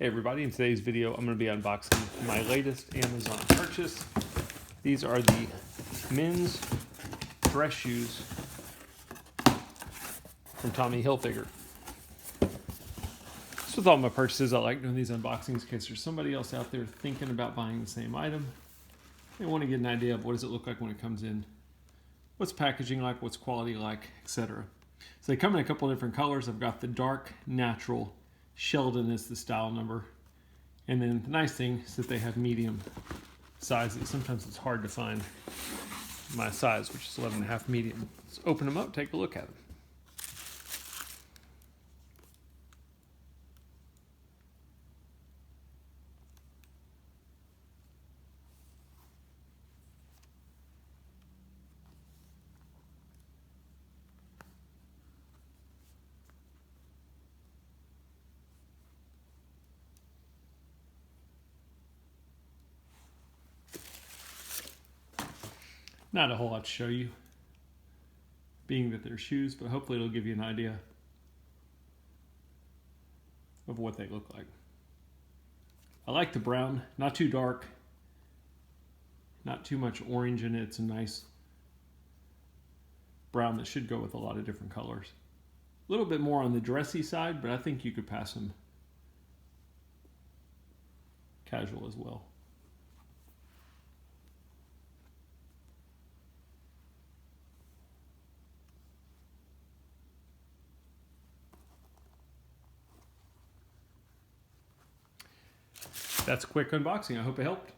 Hey everybody, in today's video I'm going to be unboxing my latest Amazon purchase. These are the men's dress shoes from Tommy Hilfiger. So with all my purchases, I like doing these unboxings in case there's somebody else out there thinking about buying the same item. They want to get an idea of what does it look like when it comes in, what's packaging like, what's quality like, etc. So they come in a couple of different colors. I've got the dark natural Sheldon is the style number. And then the nice thing is that they have medium sizes. Sometimes it's hard to find my size, which is 11.5 medium. Let's open them up, take a look at them. Not a whole lot to show you, being that they're shoes, but hopefully it'll give you an idea of what they look like. I like the brown, not too dark, not too much orange in it. It's a nice brown that should go with a lot of different colors. A little bit more on the dressy side, but I think you could pass them casual as well. That's a quick unboxing. I hope it helped.